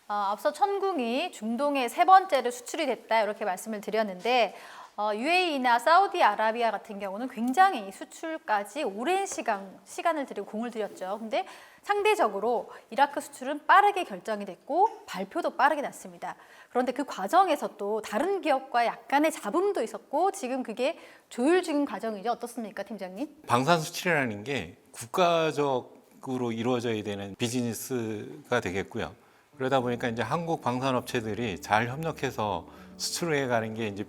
앞서 천궁이 중동의 세 번째로 수출이 됐다 이렇게 말씀을 드렸는데 UAE나 사우디아라비아 같은 경우는 굉장히 수출까지 오랜 시간을 들이고 공을 들였죠. 근데 상대적으로 이라크 수출은 빠르게 결정이 됐고 발표도 빠르게 났습니다. 그런데 그 과정에서 또 다른 기업과 약간의 잡음도 있었고 지금 그게 조율 중인 과정이죠. 어떻습니까, 팀장님? 방산 수출이라는 게 국가적으로 이루어져야 되는 비즈니스가 되겠고요. 그러다 보니까 이제 한국 방산업체들이 잘 협력해서 수출해 가는 게 이제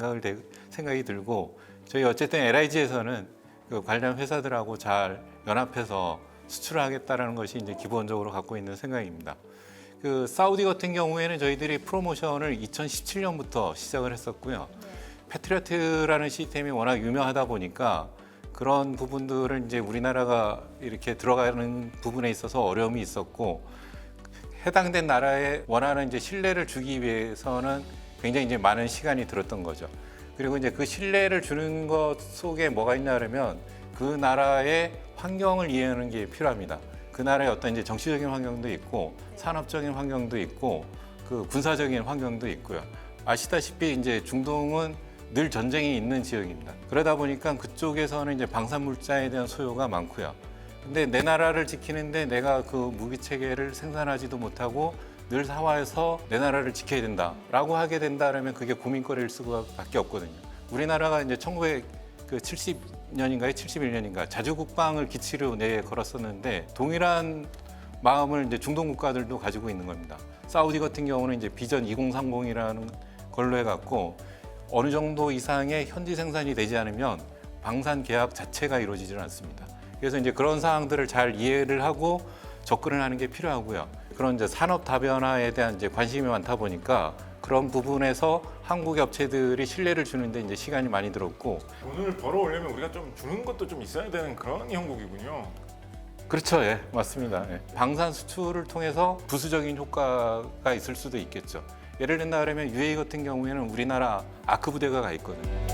생각이 들고, 저희 어쨌든 LIG에서는 그 관련 회사들하고 잘 연합해서 수출을 하겠다라는 것이 이제 기본적으로 갖고 있는 생각입니다. 그 사우디 같은 경우에는 저희들이 프로모션을 2017년부터 시작을 했었고요. 패트리어트라는 시스템이 워낙 유명하다 보니까 그런 부분들을 이제 우리나라가 이렇게 들어가는 부분에 있어서 어려움이 있었고, 해당된 나라에 원하는 이제 신뢰를 주기 위해서는 굉장히 이제 많은 시간이 들었던 거죠. 그리고 이제 그 신뢰를 주는 것 속에 뭐가 있냐 그러면 그 나라의 환경을 이해하는 게 필요합니다. 그 나라의 어떤 이제 정치적인 환경도 있고 산업적인 환경도 있고 그 군사적인 환경도 있고요. 아시다시피 이제 중동은 늘 전쟁이 있는 지역입니다. 그러다 보니까 그쪽에서는 이제 방산물자에 대한 소요가 많고요. 근데 내 나라를 지키는데 내가 그 무기 체계를 생산하지도 못하고 늘 사와서 내 나라를 지켜야 된다라고 하게 된다면 그게 고민거리일 수밖에 없거든요. 우리나라가 이제 1970년인가요, 71년인가 자주국방을 기치로 걸었었는데 동일한 마음을 이제 중동 국가들도 가지고 있는 겁니다. 사우디 같은 경우는 이제 비전 2030이라는 걸로 해갖고 어느 정도 이상의 현지 생산이 되지 않으면 방산 계약 자체가 이루어지지는 않습니다. 그래서 이제 그런 사항들을 잘 이해를 하고 접근을 하는 게 필요하고요. 그런 이제 산업 다변화에 대한 이제 관심이 많다 보니까 그런 부분에서 한국의 업체들이 신뢰를 주는데 이제 시간이 많이 들었고, 돈을 벌어오려면 우리가 좀 주는 것도 좀 있어야 되는 그런 형국이군요. 그렇죠, 예, 맞습니다. 예. 방산 수출을 통해서 부수적인 효과가 있을 수도 있겠죠. 예를 든다 그러면 UAE 같은 경우에는 우리나라 아크 부대가 가 있거든요.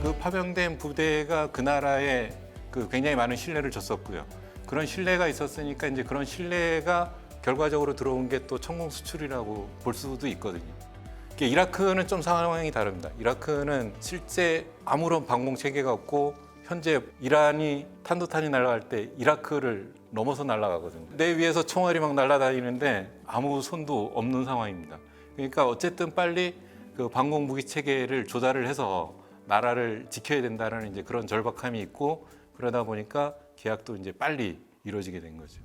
그 파병된 부대가 그 나라에 그 굉장히 많은 신뢰를 줬었고요. 그런 신뢰가 있었으니까 이제 그런 신뢰가 결과적으로 들어온 게 또 천공 수출이라고 볼 수도 있거든요. 이라크는 좀 상황이 다릅니다. 이라크는 실제 아무런 방공 체계가 없고 현재 이란이 탄도탄이 날아갈 때 이라크를 넘어서 날아가거든요. 내 위에서 총알이 막 날아다니는데 아무 손도 없는 상황입니다. 그러니까 어쨌든 빨리 그 방공 무기 체계를 조달을 해서 나라를 지켜야 된다는 이제 그런 절박함이 있고, 그러다 보니까 계약도 이제 빨리 이루어지게 된 거죠.